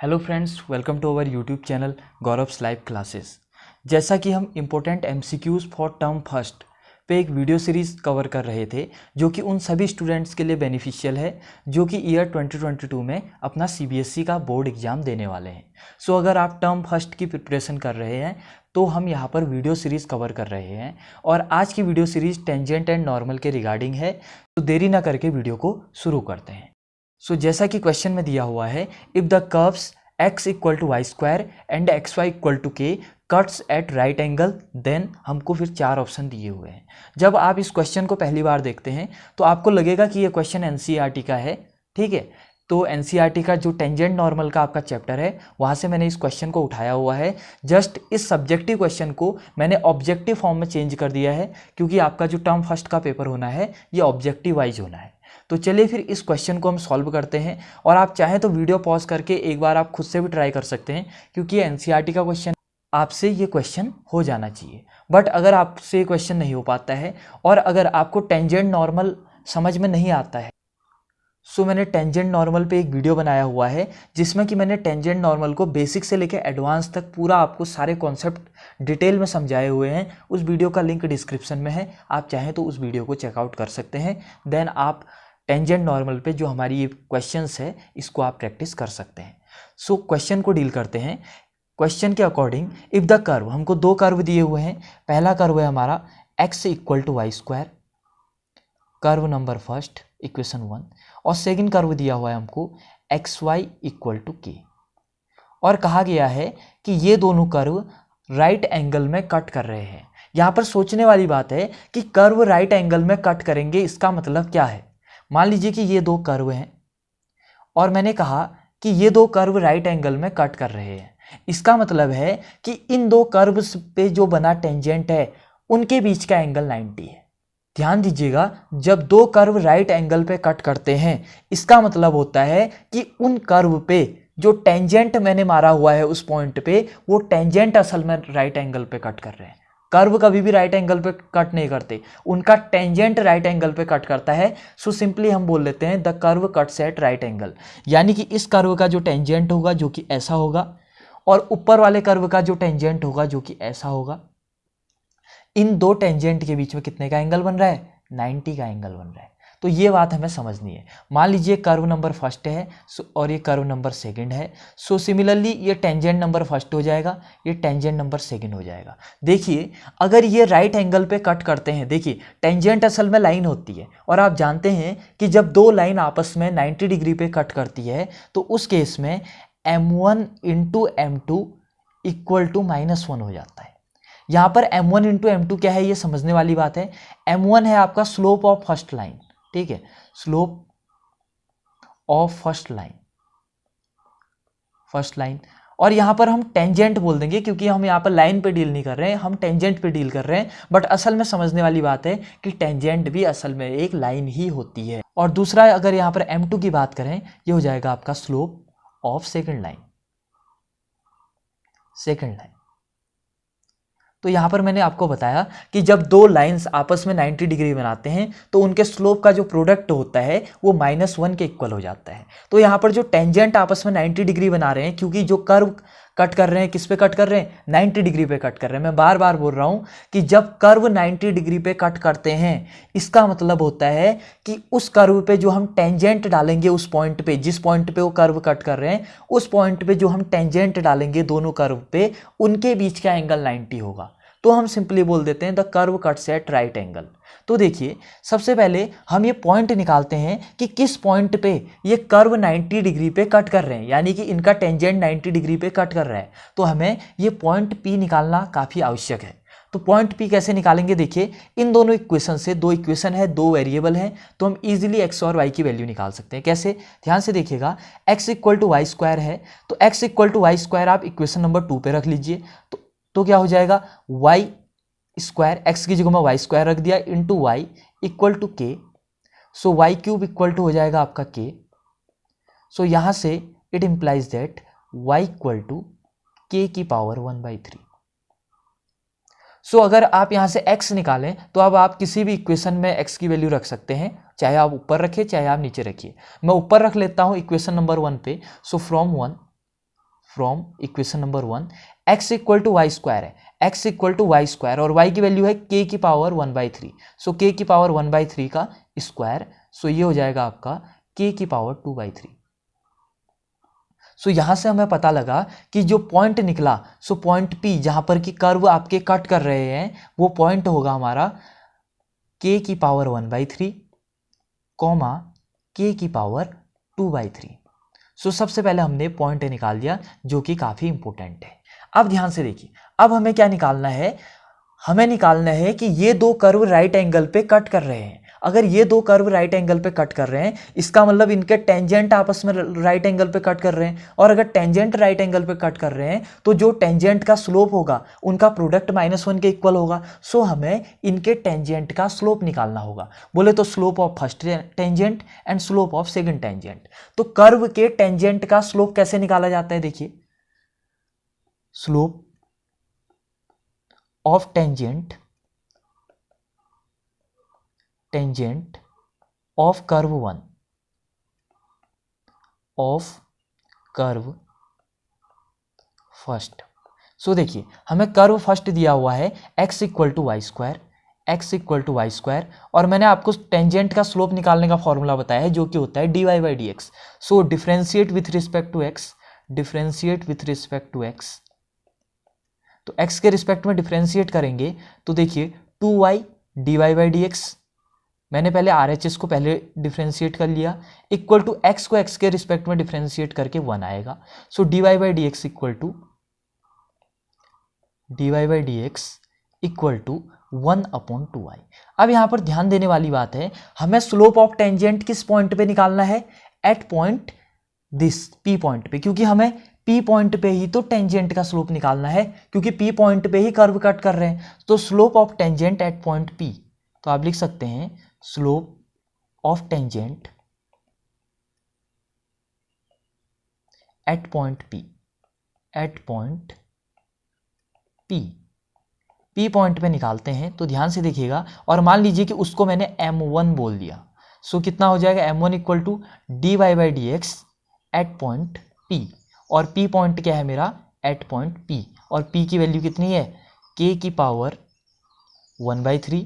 Hello friends, welcome to our YouTube channel Gaurav's live classes. जैसा कि हम important MCQs for term first पे एक वीडियो सीरीज़ कवर कर रहे थे, जो कि उन सभी स्टूडेंट्स के लिए बेनिफिशियल है जो कि ईयर 2022 में अपना सीबीएसई का बोर्ड एग्ज़ाम देने वाले हैं। सो अगर आप टर्म फर्स्ट की प्रिपरेशन कर रहे हैं तो हम यहाँ पर वीडियो सीरीज़ कवर कर रहे हैं और आज की video series tangent and normal के रिगार्डिंग है। तो देरी ना करके वीडियो को शुरू करते हैं। सो जैसा कि क्वेश्चन में दिया हुआ है, if the curves x equal to Y square and X Y equal to K cuts at right angle, then हमको फिर 4 ऑप्शन दिए हुए हैं। जब आप इस क्वेश्चन को पहली बार देखते हैं तो आपको लगेगा कि ये क्वेश्चन एनसीईआरटी का है, ठीक है। तो एनसीईआरटी का जो टेंजेंट नॉर्मल का आपका चैप्टर है, वहाँ से मैंने इस क्वेश्चन को उठाया हुआ है। जस्ट इस सब्जेक्टिव क्वेश्चन को मैंने ऑब्जेक्टिव फॉर्म में चेंज कर दिया है, क्योंकि आपका जो टर्म फर्स्ट का पेपर होना है ये ऑब्जेक्टिव वाइज होना है। तो चलिए फिर इस क्वेश्चन को हम सॉल्व करते हैं, और आप चाहें तो वीडियो पॉज करके एक बार आप खुद से भी ट्राई कर सकते हैं, क्योंकि एनसीईआरटी का क्वेश्चन आपसे ये क्वेश्चन हो जाना चाहिए। बट अगर आपसे ये क्वेश्चन नहीं हो पाता है और अगर आपको टेंजेंट नॉर्मल समझ में नहीं आता है, सो मैंने टेंजेंट नॉर्मल पे एक वीडियो बनाया हुआ है जिसमें कि मैंने टेंजेंट नॉर्मल को बेसिक से लेकर एडवांस तक पूरा आपको सारे कॉन्सेप्ट डिटेल में समझाए हुए हैं। उस वीडियो का लिंक डिस्क्रिप्शन में है, आप चाहें तो उस वीडियो को चेकआउट कर सकते हैं। देन आप टेंजेंट नॉर्मल पे जो हमारी ये क्वेश्चंस है इसको आप प्रैक्टिस कर सकते हैं। सो क्वेश्चन को डील करते हैं। क्वेश्चन के अकॉर्डिंग, इफ़ द कर्व, हमको 2 कर्व दिए हुए हैं। पहला कर्व है हमारा x equal to Y square, curve number first, equation 1, और सेकंड कर्व दिया हुआ है हमको एक्स वाई इक्वल टू के, और कहा गया है कि ये दोनों कर्व राइट एंगल में कट कर रहे हैं। यहाँ पर सोचने वाली बात है कि कर्व राइट एंगल में कट करेंगे, इसका मतलब क्या है। मान लीजिए कि ये 2 कर्व हैं और मैंने कहा कि ये 2 कर्व राइट एंगल में कट कर रहे हैं। इसका मतलब है कि इन 2 कर्व्स पे जो बना टेंजेंट है उनके बीच का एंगल 90 है। ध्यान दीजिएगा, जब 2 कर्व राइट एंगल पे कट करते हैं इसका मतलब होता है कि उन कर्व पे जो टेंजेंट मैंने मारा हुआ है उस पॉइंट पे, वो टेंजेंट असल में राइट एंगल पे कट कर रहे हैं। कर्व कभी भी राइट एंगल पे कट नहीं करते, उनका टेंजेंट राइट एंगल पे कट करता है। सो सिंपली हम बोल लेते हैं the curve cuts at right angle, यानी कि इस कर्व का जो टेंजेंट होगा जो कि ऐसा होगा, और ऊपर वाले कर्व का जो टेंजेंट होगा जो कि ऐसा होगा। इन 2 टेंजेंट के बीच में कितने का एंगल बन रहा है? 90 का एंगल बन रहा है। तो ये बात हमें समझनी है। मान लीजिए कर्व नंबर फर्स्ट है और ये कर्व नंबर सेकंड है। सो सिमिलरली ये टेंजेंट नंबर फर्स्ट हो जाएगा, ये टेंजेंट नंबर सेकंड हो जाएगा। देखिए, अगर ये राइट एंगल पे कट करते हैं, देखिए टेंजेंट असल में लाइन होती है, और आप जानते हैं कि जब 2 लाइन आपस में 90 डिग्री पे कट करती है तो उस केस में m1 into m2 equal to -1 हो जाता है। यहाँ पर m1 इंटू m2 क्या है, ये समझने वाली बात है। m1 है आपका स्लोप ऑफ फर्स्ट लाइन, ठीक है, स्लोप ऑफ फर्स्ट लाइन, और यहाँ पर हम टेंजेंट बोल देंगे, क्योंकि हम यहाँ पर लाइन पे डील नहीं कर रहे हैं, हम टेंजेंट पे डील कर रहे हैं। बट असल में समझने वाली बात है कि टेंजेंट भी असल में एक लाइन ही होती है। और दूसरा, अगर यहाँ पर m2 की बात करें, ये हो जाएगा आपका स्लोप ऑफ सेकेंड लाइन। तो यहाँ पर मैंने आपको बताया कि जब 2 लाइंस आपस में 90 डिग्री बनाते हैं तो उनके स्लोप का जो प्रोडक्ट होता है वो -1 के इक्वल हो जाता है। तो यहाँ पर जो टेंजेंट आपस में 90 डिग्री बना रहे हैं, क्योंकि जो कर्व कट कर रहे हैं किस पे कट कर रहे हैं? 90 डिग्री पे कट कर रहे हैं। मैं बार बार बोल रहा हूँ कि जब कर्व 90 डिग्री पे कट करते हैं इसका मतलब होता है कि उस कर्व पे जो हम टेंजेंट डालेंगे, उस पॉइंट पे, जिस पॉइंट पे वो कर्व कट कर रहे हैं, उस पॉइंट पे जो हम टेंजेंट डालेंगे दोनों कर्व पे, उनके बीच का एंगल 90 होगा। तो हम सिंपली बोल देते हैं the curve cuts at right angle. तो देखिए, सबसे पहले हम ये पॉइंट निकालते हैं कि किस पॉइंट पे ये कर्व 90 डिग्री पे कट कर रहे हैं, यानी कि इनका टेंजेंट 90 डिग्री पे कट कर रहा है। तो हमें ये पॉइंट P निकालना काफ़ी आवश्यक है। तो पॉइंट P कैसे निकालेंगे? देखिए, इन दोनों इक्वेशन से, 2 इक्वेशन है, 2 वेरिएबल हैं, तो हम इजीली x और y की वैल्यू निकाल सकते हैं। कैसे? ध्यान से देखिएगा, x equal to Y square है, तो x equal to Y square आप इक्वेशन नंबर 2 पे रख लीजिए। तो क्या हो जाएगा? वाई स्क्वायर, एक्स की जगह में वाई स्क्वायर रख दिया, into Y equal to k. So y cube equal to हो जाएगा आपका के। सो यहाँ से it implies that y equal to k की पावर 1/3। सो अगर आप यहाँ से x निकालें तो अब आप किसी भी इक्वेशन में x की वैल्यू रख सकते हैं, चाहे आप ऊपर रखिए चाहे आप नीचे रखिए। मैं ऊपर रख लेता हूँ इक्वेशन नंबर 1 पे। So from 1 from equation number 1, x equal to Y square है, x equal to Y square और y की वैल्यू है k की पावर 1/3, सो k की पावर 1/3 का स्क्वायर, सो ये हो जाएगा आपका k की पावर 2/3। सो यहाँ से हमें पता लगा कि जो पॉइंट निकला, सो पॉइंट P जहाँ पर कि कर्व आपके कट कर रहे हैं, वो पॉइंट होगा हमारा k की पावर 1/3 कॉमा k की पावर 2/3। सो सबसे पहले हमने पॉइंट निकाल दिया जो कि काफ़ी इंपॉर्टेंट है। अब ध्यान से देखिए, अब हमें क्या निकालना है, हमें निकालना है कि ये दो कर्व राइट एंगल पे कट कर रहे हैं। अगर ये दो कर्व राइट एंगल पे कट कर रहे हैं, इसका मतलब इनके टेंजेंट आपस में राइट एंगल पे कट कर रहे हैं, और अगर टेंजेंट राइट एंगल पे कट कर रहे हैं तो जो टेंजेंट का स्लोप होगा उनका प्रोडक्ट -1 के इक्वल होगा। सो हमें इनके टेंजेंट का स्लोप निकालना होगा। बोले तो slope of first tangent and slope of second tangent. तो कर्व के टेंजेंट का स्लोप कैसे निकाला जाता है, देखिए, slope of tangent of curve 1 of curve first. So देखिए, हमें कर्व फर्स्ट दिया हुआ है x equal to Y square, और मैंने आपको टेंजेंट का स्लोप निकालने का फॉर्मूला बताया है जो कि होता है dy/dx। So differentiate with respect to x, तो x के रिस्पेक्ट में डिफरेंशिएट करेंगे तो देखिए 2y dy/dx, मैंने पहले RHS को पहले डिफरेंशिएट कर लिया, इक्वल टू x को x के रिस्पेक्ट में डिफरेंशिएट करके 1 आएगा। सो dy/dx इक्वल टू 1/2i। अब यहाँ पर ध्यान देने वाली बात है, हमें स्लोप ऑफ टेंजेंट किस पॉइंट पे निकालना है, at point this P point पे, क्योंकि हमें P पॉइंट पे ही तो टेंजेंट का स्लोप निकालना है, क्योंकि P पॉइंट पे ही कर्व कट कर रहे हैं। तो slope of tangent at point P, तो आप लिख सकते हैं slope of tangent at point P point पे निकालते हैं। तो ध्यान से देखिएगा, और मान लीजिए कि उसको मैंने m1 बोल दिया, सो कितना हो जाएगा, m1 equal to dy/dx at point P, और P पॉइंट क्या है मेरा, एट पॉइंट P, और P की वैल्यू कितनी है, k की पावर 1/3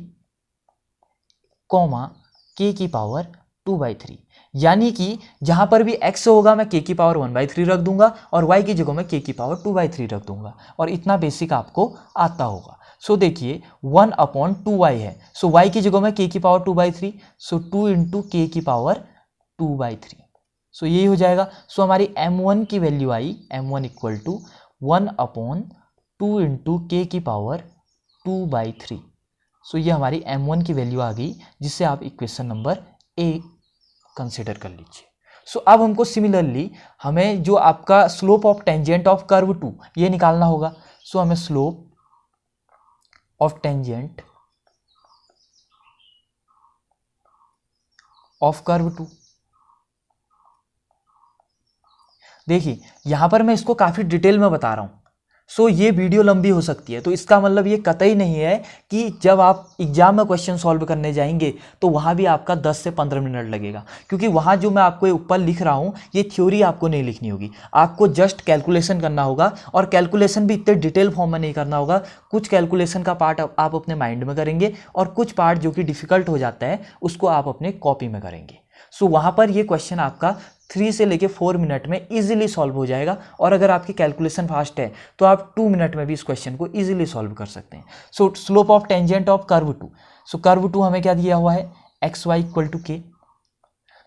कॉमा k की पावर 2/3, यानी कि जहां पर भी x होगा मैं k की पावर 1/3 रख दूंगा और y की जगह में k की पावर 2/3 रख दूंगा, और इतना बेसिक आपको आता होगा। सो देखिए 1/2y है, सो y की जगह में k की पावर 2/3, सो 2 × k की पावर 2/3, सो यही हो जाएगा। सो हमारी m1 की वैल्यू आई, m1 इक्वल टू 1/2 × k की पावर 2/3। सो ये हमारी m1 की वैल्यू आ गई, जिससे आप इक्वेशन नंबर A कंसिडर कर लीजिए। सो अब हमको सिमिलरली हमें जो आपका slope of tangent of curve 2 ये निकालना होगा। सो हमें slope of tangent of curve 2, देखिए यहां पर मैं इसको काफी डिटेल में बता रहा हूं, सो ये वीडियो लंबी हो सकती है, तो इसका मतलब ये कतई नहीं है कि जब आप एग्जाम में क्वेश्चन सॉल्व करने जाएंगे तो वहाँ भी आपका 10 से 15 मिनट लगेगा, क्योंकि वहाँ जो मैं आपको ऊपर लिख रहा हूँ ये थ्योरी आपको नहीं लिखनी होगी, आपको जस्ट कैलकुलेशन करना होगा, और कैलकुलेशन भी इतने डिटेल फॉर्म में नहीं करना होगा। कुछ कैलकुलेशन का पार्ट आप अपने माइंड में करेंगे, और कुछ पार्ट जो कि डिफिकल्ट हो जाता है उसको आप अपने कॉपी में करेंगे। सो वहाँ पर ये क्वेश्चन आपका 3 से लेके 4 मिनट में इजीली सॉल्व हो जाएगा, और अगर आपकी कैलकुलेशन फास्ट है तो आप 2 मिनट में भी इस क्वेश्चन को इजीली सॉल्व कर सकते हैं। So slope of tangent of curve 2, so curve 2 हमें क्या दिया हुआ है, xy equal to k।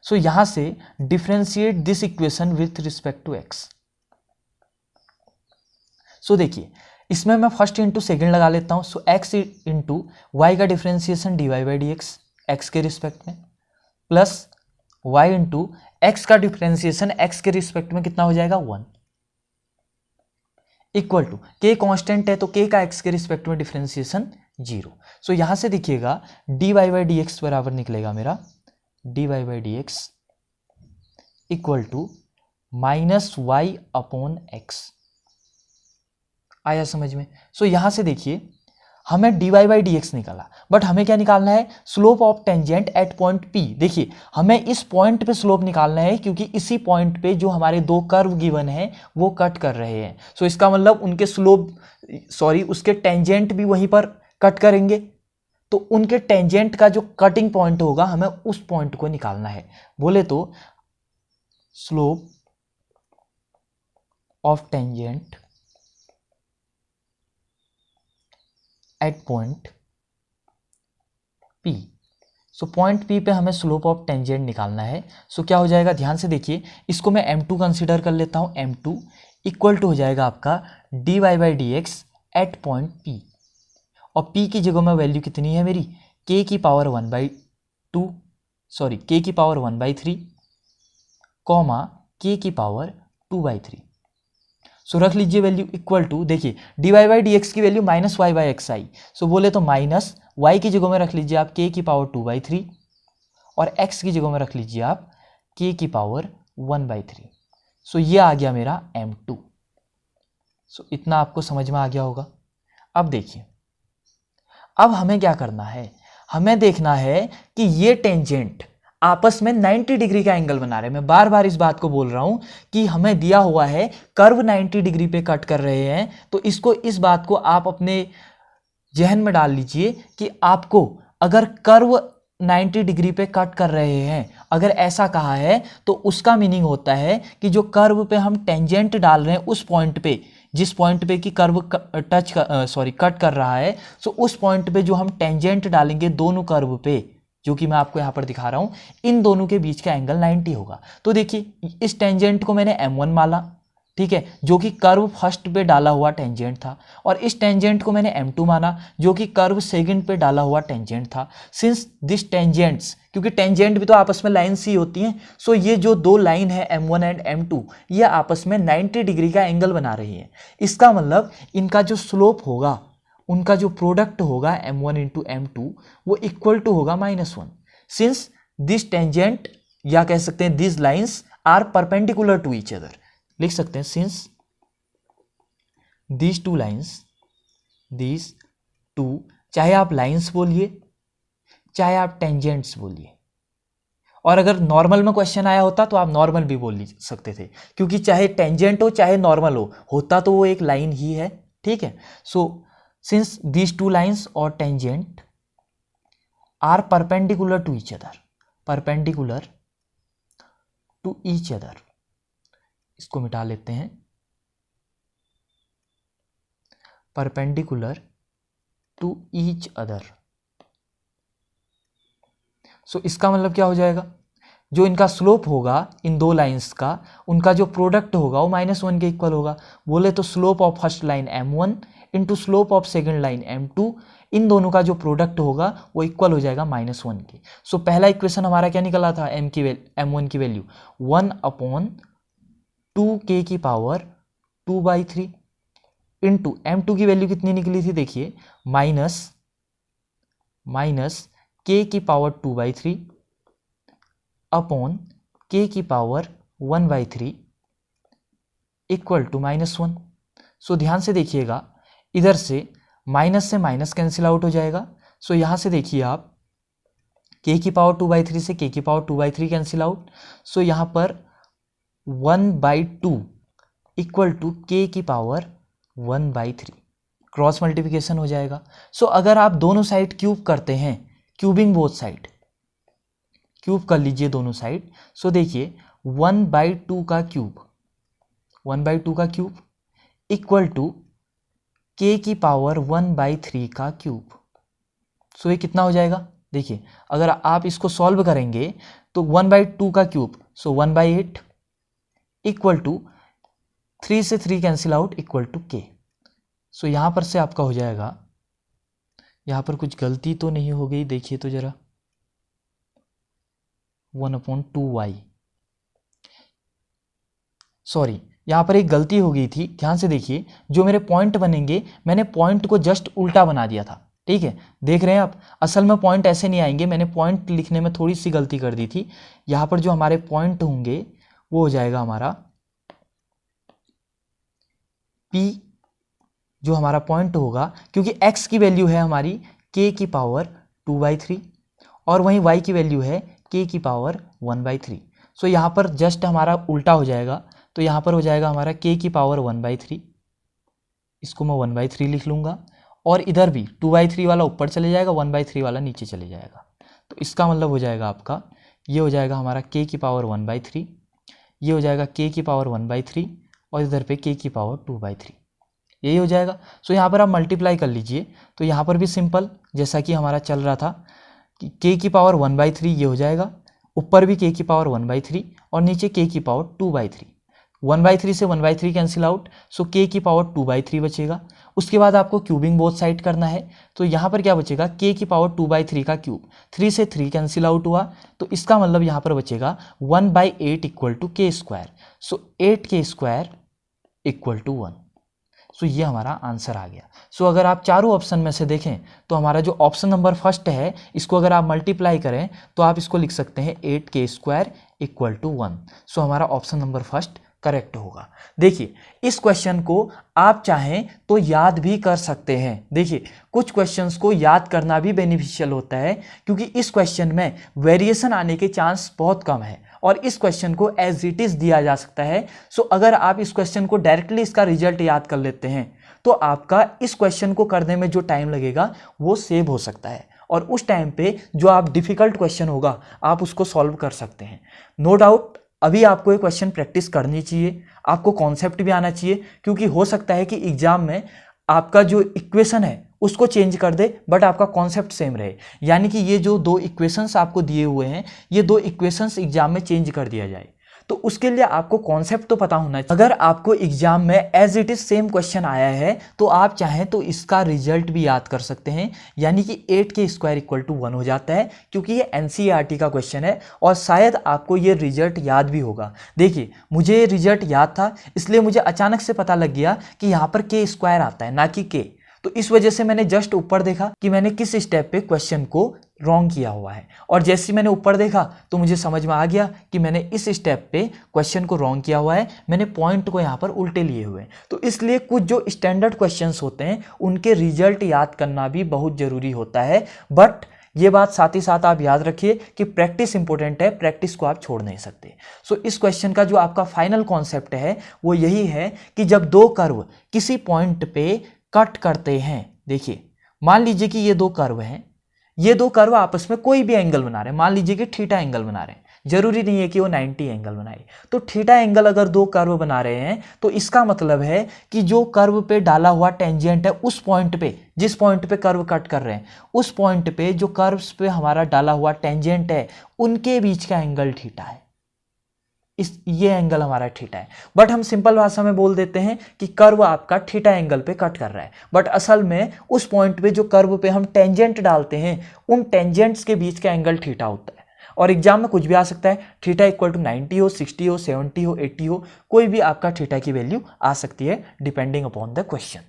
So यहां से differentiate this equation with respect to x। So देखिए इसमें मैं फर्स्ट इंटू सेकेंड लगा लेता हूं। सो x इंटू वाई का डिफरेंशिएशन dy/dx x के रिस्पेक्ट में, प्लस y इंटू x का डिफरेंशिएशन x के रिस्पेक्ट में कितना हो जाएगा, 1, इक्वल टू k कांस्टेंट है तो k का x के रिस्पेक्ट में डिफरेंशिएशन 0। सो यहां से देखिएगा dy/dx बराबर निकलेगा मेरा dy/dx इक्वल टू -y/x। आया समझ में। सो यहां से देखिए हमें dy बाई डी एक्स निकाला, बट हमें क्या निकालना है, slope of tangent at point P। देखिए हमें इस पॉइंट पे स्लोप निकालना है, क्योंकि इसी पॉइंट पे जो हमारे दो कर्व गिवन है वो कट कर रहे हैं। सो इसका मतलब उनके स्लोप उसके टेंजेंट भी वहीं पर कट करेंगे, तो उनके टेंजेंट का जो कटिंग पॉइंट होगा हमें उस पॉइंट को निकालना है। बोले तो slope of tangent at point P। So point P पे हमें स्लोप ऑफ टेंजेंट निकालना है। सो क्या हो जाएगा, ध्यान से देखिए, इसको मैं m2 कंसीडर कर लेता हूं। m2 इक्वल टू हो जाएगा आपका dy by D x at point P, और P की जगह में वैल्यू कितनी है मेरी, k की पावर 1/2 सॉरी k की पावर 1/3 कॉमा k की पावर 2/3। सो रख लीजिए वैल्यू इक्वल टू, देखिए dy बाई डी एक्स की value minus Y by X आई। सो बोले तो माइनस y की जगह में रख लीजिए आप k की पावर 2/3, और x की जगह में रख लीजिए आप k की पावर 1/3। सो ये आ गया मेरा m2। सो इतना आपको समझ में आ गया होगा। अब देखिए, अब हमें क्या करना है, हमें देखना है कि ये टेंजेंट आपस में 90 डिग्री का एंगल बना रहे हैं। मैं बार बार इस बात को बोल रहा हूं कि हमें दिया हुआ है कर्व 90 डिग्री पे कट कर रहे हैं, तो इस बात को आप अपने जहन में डाल लीजिए कि आपको अगर कर्व 90 डिग्री पे कट कर रहे हैं, अगर ऐसा कहा है तो उसका मीनिंग होता है कि जो कर्व पे हम टेंजेंट डाल रहे हैं उस पॉइंट पे, जिस पॉइंट पे कि कर्व कट कर रहा है, सो उस पॉइंट पे जो हम टेंजेंट डालेंगे दोनों कर्व पे, जो कि मैं आपको यहाँ पर दिखा रहा हूँ, इन दोनों के बीच का एंगल 90 होगा। तो देखिए इस टेंजेंट को मैंने m1 माना, ठीक है, जो कि कर्व फर्स्ट पे डाला हुआ टेंजेंट था, और इस टेंजेंट को मैंने m2 माना, जो कि कर्व सेकंड पे डाला हुआ टेंजेंट था। सिंस दिस टेंजेंट्स, क्योंकि टेंजेंट भी तो आपस में लाइन्स ही होती हैं, सो ये जो दो लाइन है m1 एंड m2, ये आपस में 90 डिग्री का एंगल बना रही है। इसका मतलब इनका जो स्लोप होगा, उनका जो प्रोडक्ट होगा m1 इंटू m2, वो इक्वल टू होगा -1। सिंस दिस टेंजेंट, या कह सकते हैं this lines are perpendicular to each other, लिख सकते हैं since these two lines, these two, चाहे आप लाइन्स बोलिए चाहे आप टेंजेंट्स बोलिए, और अगर नॉर्मल में क्वेश्चन आया होता तो आप नॉर्मल भी बोल सकते थे, क्योंकि चाहे टेंजेंट हो चाहे नॉर्मल हो, होता तो वो एक लाइन ही है, ठीक है। So since these two lines और tangent are perpendicular to each other, perpendicular to each other, इसको मिटा लेते हैं, perpendicular to each other. So इसका मतलब क्या हो जाएगा, जो इनका स्लोप होगा इन दो लाइंस का, उनका जो प्रोडक्ट होगा वो -1 के इक्वल होगा। बोले तो slope of first line m1 into slope of second line m2, इन दोनों का जो प्रोडक्ट होगा वो इक्वल हो जाएगा -1 के। सो पहला इक्वेशन हमारा क्या निकला था, m1 की वैल्यू 1/2k की पावर 2/3 इंटू m2 की वैल्यू कितनी निकली थी, देखिए माइनस k की पावर 2/3 अपॉन k की पावर 1/3 इक्वल टू -1। सो ध्यान से देखिएगा, इधर से माइनस कैंसिल आउट हो जाएगा। सो यहाँ से देखिए आप, k की पावर 2/3 से k की पावर 2/3 कैंसिल आउट। सो यहाँ पर 1/2 इक्वल टू k की पावर 1/3, क्रॉस मल्टीप्लिकेशन हो जाएगा। सो अगर आप दोनों साइड क्यूब करते हैं, क्यूबिंग बोथ साइड, क्यूब कर लीजिए दोनों साइड। सो देखिए 1/2 का क्यूब, 1/2 का क्यूब इक्वल टू k की पावर 1/3 का क्यूब। सो ये कितना हो जाएगा, देखिए अगर आप इसको सॉल्व करेंगे तो 1/2 का क्यूब, सो 1/8 इक्वल टू 3 से 3 cancel out equal to k। So यहाँ पर से आपका हो जाएगा, यहाँ पर कुछ गलती तो नहीं हो गई, देखिए तो जरा, 1/2y, सॉरी यहाँ पर एक गलती हो गई थी, ध्यान से देखिए। जो मेरे पॉइंट बनेंगे, मैंने पॉइंट को जस्ट उल्टा बना दिया था, ठीक है, देख रहे हैं आप, असल में पॉइंट ऐसे नहीं आएंगे, मैंने पॉइंट लिखने में थोड़ी सी गलती कर दी थी। यहाँ पर जो हमारे पॉइंट होंगे वो हो जाएगा हमारा P जो हमारा पॉइंट होगा, क्योंकि x की वैल्यू है हमारी k की पावर 2/3 और वहीं y की वैल्यू है k की पावर 1/3। सो यहाँ पर जस्ट हमारा उल्टा हो जाएगा, तो यहाँ पर हो जाएगा हमारा k की पावर 1/3, इसको मैं 1/3 लिख लूँगा, और इधर भी 2/3 वाला ऊपर चले जाएगा, 1/3 वाला नीचे चले जाएगा। तो इसका मतलब हो जाएगा आपका, ये हो जाएगा हमारा k की पावर 1/3, ये हो जाएगा k की पावर 1/3 और इधर पे k की पावर 2/3, यही हो जाएगा। सो यहाँ पर आप मल्टीप्लाई कर लीजिए, तो यहाँ पर भी सिंपल जैसा कि हमारा चल रहा था कि k की पावर 1/3 ये हो जाएगा, ऊपर भी k की पावर 1/3 और नीचे k की पावर 2/3। 1/3 से 1/3 कैंसिल आउट, सो k की पावर 2/3 बचेगा। उसके बाद आपको क्यूबिंग बोथ साइड करना है, तो यहाँ पर क्या बचेगा, k की पावर 2/3 का क्यूब, 3 से 3 कैंसिल आउट हुआ, तो इसका मतलब यहाँ पर बचेगा 1/8 equal to k square. So 8k square equal to 1। So ये हमारा आंसर आ गया। सो अगर आप चारों ऑप्शन में से देखें तो हमारा जो ऑप्शन नंबर फर्स्ट है, इसको अगर आप मल्टीप्लाई करें तो आप इसको लिख सकते हैं 8k स्क्वायर इक्वल टू 1। सो हमारा ऑप्शन नंबर फर्स्ट करेक्ट होगा। देखिए इस क्वेश्चन को आप चाहें तो याद भी कर सकते हैं। देखिए कुछ क्वेश्चंस को याद करना भी बेनिफिशियल होता है, क्योंकि इस क्वेश्चन में वेरिएशन आने के चांस बहुत कम है और इस क्वेश्चन को एज इट इज दिया जा सकता है। सो अगर आप इस क्वेश्चन को डायरेक्टली इसका रिजल्ट याद कर लेते हैं तो आपका इस क्वेश्चन को करने में जो टाइम लगेगा वो सेव हो सकता है, और उस टाइम पे जो आप डिफिकल्ट क्वेश्चन होगा आप उसको सॉल्व कर सकते हैं। नो डाउट अभी आपको ये क्वेश्चन प्रैक्टिस करनी चाहिए, आपको कॉन्सेप्ट भी आना चाहिए, क्योंकि हो सकता है कि एग्जाम में आपका जो इक्वेशन है उसको चेंज कर दे बट आपका कॉन्सेप्ट सेम रहे। यानी कि ये जो दो इक्वेशंस आपको दिए हुए हैं, ये दो इक्वेशंस एग्जाम में चेंज कर दिया जाए, तो उसके लिए आपको कॉन्सेप्ट तो पता होना चाहिए। अगर आपको एग्जाम में as it is same question आया है तो आप चाहें तो इसका रिजल्ट भी याद कर सकते हैं, यानी कि 8k स्क्वायर इक्वल टू 1 हो जाता है, क्योंकि ये NCERT का क्वेश्चन है और शायद आपको ये रिजल्ट याद भी होगा। देखिए मुझे ये रिजल्ट याद था, इसलिए मुझे अचानक से पता लग गया कि यहाँ पर k स्क्वायर आता है ना कि k, तो इस वजह से मैंने जस्ट ऊपर देखा कि मैंने किस स्टेप पे क्वेश्चन को रॉन्ग किया हुआ है, और जैसे ही मैंने ऊपर देखा तो मुझे समझ में आ गया कि मैंने इस स्टेप पे क्वेश्चन को रॉन्ग किया हुआ है, मैंने पॉइंट को यहाँ पर उल्टे लिए हुए हैं। तो इसलिए कुछ जो स्टैंडर्ड क्वेश्चंस होते हैं उनके रिजल्ट याद करना भी बहुत ज़रूरी होता है, बट ये बात साथ ही साथ आप याद रखिए कि प्रैक्टिस इंपॉर्टेंट है, प्रैक्टिस को आप छोड़ नहीं सकते। सो इस क्वेश्चन का जो आपका फाइनल कॉन्सेप्ट है वो यही है कि जब दो कर्व किसी पॉइंट पे कट करते हैं, देखिए मान लीजिए कि ये दो कर्व हैं, ये दो कर्व आपस में कोई भी एंगल बना रहे हैं, मान लीजिए कि थीटा एंगल बना रहे हैं, जरूरी नहीं है कि वो 90 एंगल बनाए, तो थीटा एंगल अगर दो कर्व बना रहे हैं तो इसका मतलब है कि जो कर्व पे डाला हुआ टेंजेंट है उस पॉइंट पे, जिस पॉइंट पे कर्व कट कर रहे हैं उस पॉइंट पे जो कर्व्स पे हमारा डाला हुआ टेंजेंट है उनके बीच का एंगल थीटा है, ये एंगल हमारा थीटा है। बट हम सिंपल भाषा में बोल देते हैं कि कर्व आपका थीटा एंगल पे कट कर रहा है, बट असल में उस पॉइंट पे जो कर्व पे हम टेंजेंट डालते हैं उन टेंजेंट्स के बीच का एंगल थीटा होता है। और एग्जाम में कुछ भी आ सकता है, थीटा इक्वल टू 90 हो, 60 हो, 70 हो, 80 हो, कोई भी आपका थीटा की वैल्यू आ सकती है depending upon the question.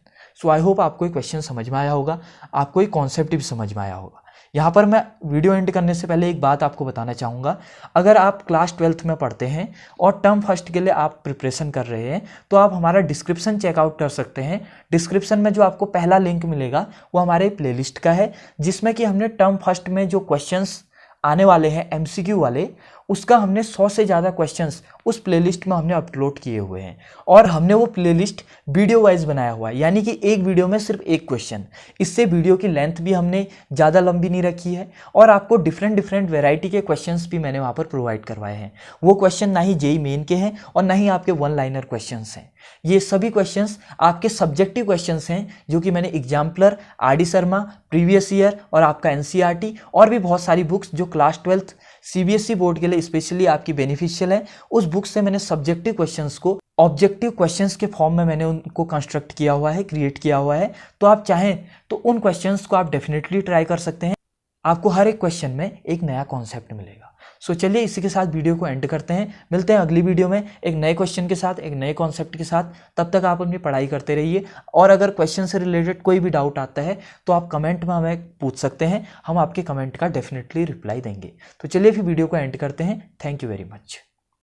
So I hope आपको ये क्वेश्चन समझ में आया होगा, आपको ये कॉन्सेप्ट भी समझ में आया होगा। यहाँ पर मैं वीडियो एंड करने से पहले एक बात आपको बताना चाहूँगा, अगर आप क्लास 12th में पढ़ते हैं और टर्म फर्स्ट के लिए आप प्रिपरेशन कर रहे हैं तो आप हमारा डिस्क्रिप्शन चेकआउट कर सकते हैं। डिस्क्रिप्शन में जो आपको पहला लिंक मिलेगा वो हमारे प्लेलिस्ट का है, जिसमें कि हमने टर्म फर्स्ट में जो क्वेश्चंस आने वाले हैं MCQ वाले, उसका हमने 100 से ज़्यादा क्वेश्चंस उस प्लेलिस्ट में हमने अपलोड किए हुए हैं, और हमने वो प्लेलिस्ट वीडियो वाइज बनाया हुआ है, यानी कि एक वीडियो में सिर्फ एक क्वेश्चन। इससे वीडियो की लेंथ भी हमने ज़्यादा लंबी नहीं रखी है, और आपको डिफरेंट वैरायटी के क्वेश्चंस भी मैंने वहाँ पर प्रोवाइड करवाए हैं। वो क्वेश्चन ना ही JEE मेन के हैं और ना ही आपके 1 लाइनर क्वेश्चंस हैं, ये सभी क्वेश्चंस आपके सब्जेक्टिव क्वेश्चंस हैं, जो कि मैंने exemplar, RD Sharma, previous year और आपका NCERT और भी बहुत सारी बुक्स जो क्लास 12th CBSE बोर्ड के लिए स्पेशली आपकी बेनिफिशियल है, उस बुक से मैंने सब्जेक्टिव क्वेश्चंस को ऑब्जेक्टिव क्वेश्चंस के फॉर्म में मैंने उनको कंस्ट्रक्ट किया हुआ है, क्रिएट किया हुआ है। तो आप चाहें तो उन क्वेश्चंस को आप डेफिनेटली ट्राई कर सकते हैं, आपको हर एक क्वेश्चन में एक नया कॉन्सेप्ट मिलेगा। सो चलिए इसी के साथ वीडियो को एंड करते हैं, मिलते हैं अगली वीडियो में एक नए क्वेश्चन के साथ, एक नए कॉन्सेप्ट के साथ। तब तक आप अपनी पढ़ाई करते रहिए, और अगर क्वेश्चन से रिलेटेड कोई भी डाउट आता है तो आप कमेंट में हमें पूछ सकते हैं, हम आपके कमेंट का डेफिनेटली रिप्लाई देंगे। तो चलिए फिर वीडियो को एंड करते हैं। Thank you very much.